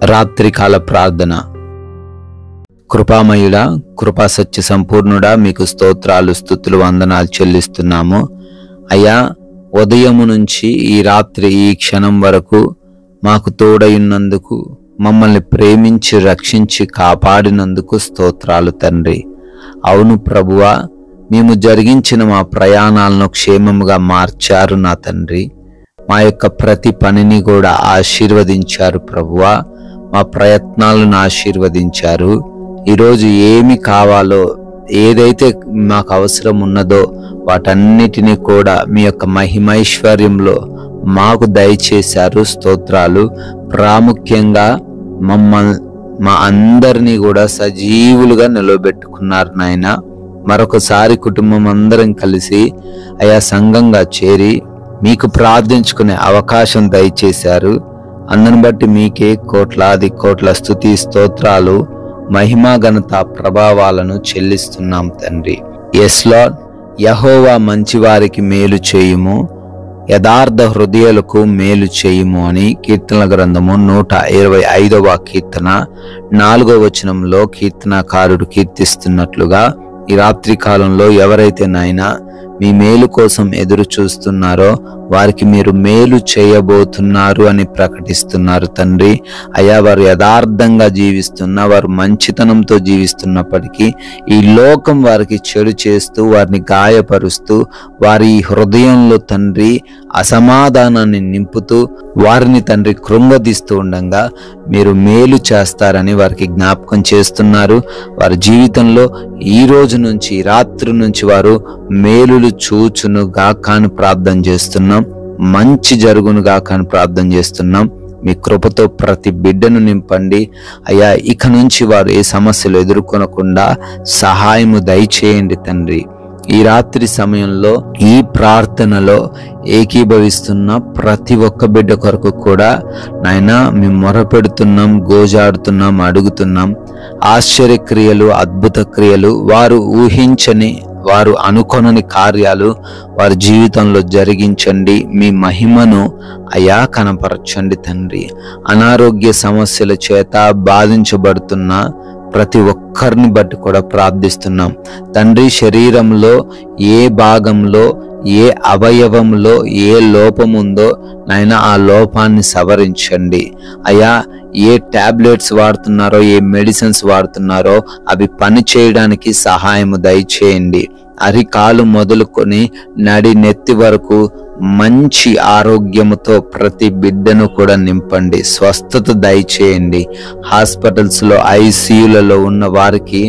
రాత్రికాల ప్రార్థన. కృపామయుడా, కృపా సత్య సంపూర్ణుడా, మీకు స్తోత్రాలు, స్తుతులు, వందనాలు చెల్లిస్తున్నాము. అయ్యా, ఉదయము నుంచి ఈ రాత్రి ఈ క్షణం వరకు మాకు తోడయున్నందుకు, మమ్మల్ని ప్రేమించి రక్షించి కాపాడినందుకు స్తోత్రాలు తండ్రి. అవును ప్రభువా, మేము జరిగించిన మా ప్రయాణాలను క్షేమముగా మార్చారు నా తండ్రి. మా యొక్క ప్రతి పనిని కూడా ఆశీర్వదించారు ప్రభువా. మా ప్రయత్నాలను ఆశీర్వదించారు. ఈరోజు ఏమి కావాలో, ఏదైతే మాకు అవసరం ఉన్నదో వాటన్నిటినీ కూడా మీ యొక్క మహిమైశ్వర్యంలో మాకు దయచేశారు. స్తోత్రాలు. ప్రాముఖ్యంగా మా అందరినీ కూడా సజీవులుగా నిలబెట్టుకున్నారు నాయన. మరొకసారి కుటుంబం అందరం కలిసి అయా సంఘంగా చేరి మీకు ప్రార్థించుకునే అవకాశం దయచేశారు. అందుని బట్టి మీకే కోట్లాది కోట్ల స్తుతి స్తోత్రాలు, మహిమా ఘనత ప్రభావాలను చెల్లిస్తున్నాం తండ్రి. Yes lord. యెహోవా మంచివారికి మేలు చేయుము, యథార్థ హృదయాలకు మేలు చేయుము అని కీర్తనల గ్రంథము 125వ కీర్తన 4వ వచనంలో కీర్తనకారుడు కీర్తిస్తున్నట్లుగా, ఈ రాత్రి కాలంలో ఎవరైతే నాయనా మీ మేలు కోసం ఎదురు చూస్తున్నారో వారికి మీరు మేలు చేయబోతున్నారు అని ప్రకటిస్తున్నారు తండ్రి. అయ్యా, వారు యథార్థంగా జీవిస్తున్నా, వారు మంచితనంతో జీవిస్తున్నప్పటికీ ఈ లోకం వారికి చెడు చేస్తూ, వారిని గాయపరుస్తూ, వారి హృదయంలో తండ్రి అసమాధానాన్ని నింపుతూ, వారిని తండ్రి కృంగదీస్తూ ఉండగా మీరు మేలు చేస్తారని వారికి జ్ఞాపకం చేస్తున్నారు. వారి జీవితంలో ఈ రోజు నుంచి, రాత్రి నుంచి వారు మేలులు చూచును గాక అని ప్రార్థన చేస్తున్నాం. మంచి జరుగును గాక అని ప్రార్థన చేస్తున్నాం. మీ కృపతో ప్రతి బిడ్డను నింపండి అయ్యా. ఇక నుంచి వారు ఏ సమస్యలు ఎదుర్కొనకుండా సహాయము దయచేయండి తండ్రి. ఈ రాత్రి సమయంలో ఈ ప్రార్థనలో ఏకీభవిస్తున్న ప్రతి ఒక్క బిడ్డ కొరకు కూడా నాయనా మేము మొరపెడుతున్నాం, గోజాడుతున్నాం, అడుగుతున్నాం. ఆశ్చర్యక్రియలు, అద్భుత క్రియలు, వారు ఊహించని, వారు అనుకొనని కార్యాలు వారి జీవితంలో జరిగించండి. మీ మహిమను అయా కనపరచండి తండ్రి. అనారోగ్య సమస్యల చేత బాధించబడుతున్న ప్రతి ఒక్కరిని బట్టి కూడా ప్రార్థిస్తున్నాం తండ్రి. శరీరంలో ఏ భాగంలో, ఏ అవయవంలో ఏ లోపం ఉందో నాయనా ఆ లోపాన్ని సవరించండి అయ్యా. ఏ టాబ్లెట్స్ వాడుతున్నారో, ఏ మెడిసిన్స్ వాడుతున్నారో అవి పని చేయడానికి సహాయము దయచేయండి. అరికాలు మొదలుకొని నడి నెత్తి వరకు మంచి ఆరోగ్యముతో ప్రతి బిడ్డను కూడా నింపండి. స్వస్థత దయచేయండి. హాస్పిటల్స్లో, ఐసీయూలలో ఉన్న వారికి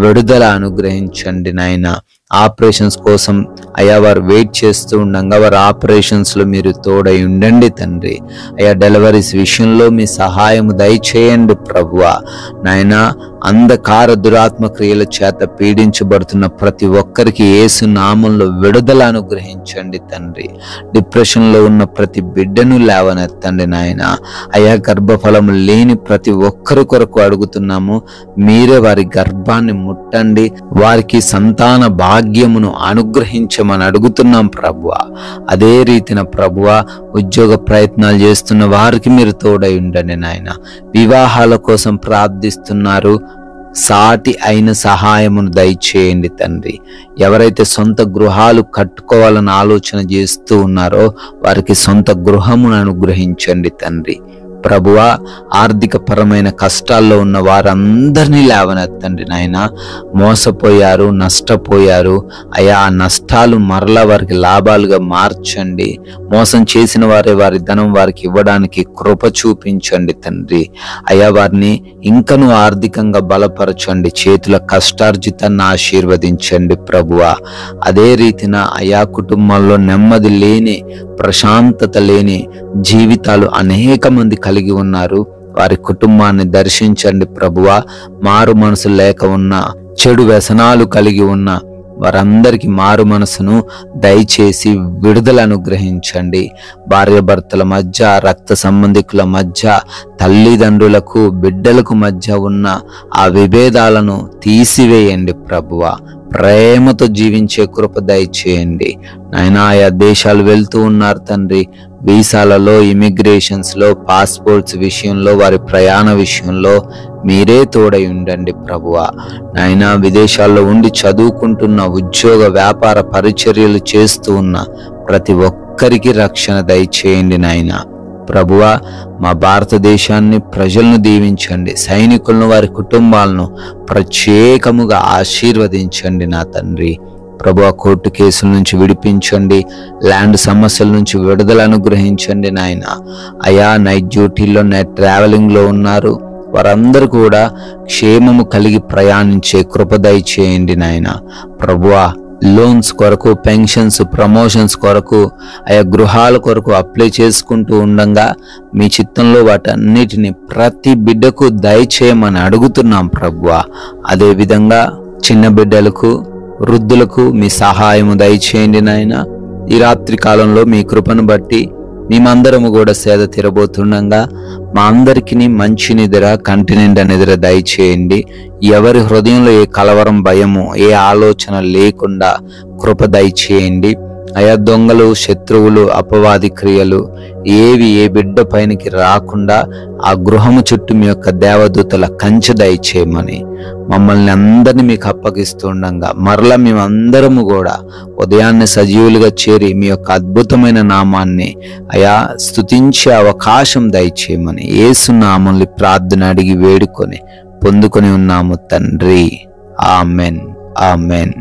విడుదల అనుగ్రహించండి నాయన. ఆపరేషన్స్ కోసం అయ్యా వారు వెయిట్ చేస్తూ ఉండగా వారి ఆపరేషన్స్లో మీరు తోడై ఉండండి తండ్రి. అయ్యా, డెలివరీస్ విషయంలో మీ సహాయము దయచేయండి ప్రభువా. నాయనా, అంధకార దురాత్మ క్రియల చేత పీడించబడుతున్న ప్రతి ఒక్కరికి యేసు నామంలో విడుదల అనుగ్రహించండి తండ్రి. డిప్రెషన్లో ఉన్న ప్రతి బిడ్డను లేవనెత్తండి నాయన. అయ్యా, గర్భఫలము లేని ప్రతి ఒక్కరి కొరకు అడుగుతున్నాము. మీరే వారి గర్భాన్ని ముట్టండి, వారికి సంతాన భాగ్యమును అనుగ్రహించమని అడుగుతున్నాం ప్రభువా. అదే రీతిన ప్రభువా, ఉద్యోగ ప్రయత్నాలు చేస్తున్న వారికి మీరు తోడై ఉండండి నాయన. వివాహాల కోసం ప్రార్థిస్తున్నారు, సాటి అయిన సహాయమును దయచేయండి తండ్రి. ఎవరైతే సొంత గృహాలు కట్టుకోవాలని ఆలోచన చేస్తూ ఉన్నారో వారికి సొంత గృహమును అనుగ్రహించండి తండ్రి. ప్రభువా, ఆర్థిక పరమైన కష్టాల్లో ఉన్న వారందరినీ లేవనెత్తండి నాయన. మోసపోయారు, నష్టపోయారు అయా, ఆ నష్టాలు మరలా వారికి లాభాలుగా మార్చండి. మోసం చేసిన వారే వారి ధనం వారికి ఇవ్వడానికి కృప చూపించండి తండ్రి. అయా, వారిని ఇంకనూ ఆర్థికంగా బలపరచండి. చేతుల కష్టార్జితాన్ని ఆశీర్వదించండి ప్రభువా. అదే రీతిన అయా, కుటుంబాల్లో నెమ్మది లేని, ప్రశాంతత లేని జీవితాలు అనేక మంది కలిగి ఉన్నారు. వారి కుటుంబాన్ని దర్శించండి ప్రభువా. మారు మనసు లేక ఉన్న, చెడు వ్యసనాలు కలిగి ఉన్న వారందరికీ మారు మనసును దయచేసి విడుదల అనుగ్రహించండి. భార్యాభర్తల మధ్య, రక్త సంబంధికుల మధ్య, తల్లిదండ్రులకు బిడ్డలకు మధ్య ఉన్న ఆ విభేదాలను తీసివేయండి ప్రభువా. ప్రేమతో జీవించే కృప దయచేయండి నాయనా. ఆయా దేశాలు వెళ్తూ ఉన్నారు తండ్రి, వీసాలలో, ఇమిగ్రేషన్స్లో, పాస్పోర్ట్స్ విషయంలో, వారి ప్రయాణ విషయంలో మీరే తోడై ఉండండి ప్రభువా. నాయనా, విదేశాల్లో ఉండి చదువుకుంటున్న, ఉద్యోగ వ్యాపార పరిచర్యలు చేస్తూ ఉన్న ప్రతి ఒక్కరికి రక్షణ దయచేయండి నాయనా. ప్రభువా, మా భారతదేశాన్ని, ప్రజలను దీవించండి. సైనికులను, వారి కుటుంబాలను ప్రత్యేకముగా ఆశీర్వదించండి నా తండ్రి. ప్రభువా, కోర్టు కేసుల నుంచి విడిపించండి. ల్యాండ్ సమస్యల నుంచి విడుదల అనుగ్రహించండి నాయన. అయా, నైట్ డ్యూటీల్లో, నైట్ ట్రావెలింగ్లో ఉన్నారు, వారందరూ కూడా క్షేమము కలిగి ప్రయాణించే కృప దయచేయండి నాయన. ప్రభువా, లోన్స్ కొరకు, పెన్షన్స్, ప్రమోషన్స్ కొరకు, ఆయా గృహాల కొరకు అప్లై చేసుకుంటూ ఉండగా మీ చిత్తంలో వాటన్నిటిని ప్రతి బిడ్డకు దయచేయమని అడుగుతున్నాం ప్రభువా. అదేవిధంగా చిన్న బిడ్డలకు, వృద్ధులకు మీ సహాయము దయచేయండి నాయన. ఈ రాత్రి కాలంలో మీ కృపను బట్టి మేమందరము కూడా సేద తీరబోతుండగా మా అందరికీ మంచి నిద్ర, కంటి నిండా నిద్ర దయచేయండి. ఎవరి హృదయంలో ఏ కలవరం, భయము, ఏ ఆలోచన లేకుండా కృప దయచేయండి. అయా, దొంగలు, శత్రువులు, అపవాది క్రియలు ఏవి ఏ బిడ్డ పైనకి రాకుండా ఆ గృహము చుట్టూ మీ యొక్క దేవదూతల కంచె దయచేయమని మమ్మల్ని అందరినీ మీకు అప్పగిస్తుండగా మరలా మేమందరము కూడా ఉదయాన్నే సజీవులుగా చేరి మీ యొక్క అద్భుతమైన నామాన్ని అయా స్తుతించే అవకాశం దయచేయమని యేసు నామములో ప్రార్థన అడిగి వేడుకొని పొందుకొని ఉన్నాము తండ్రి. Amen, amen.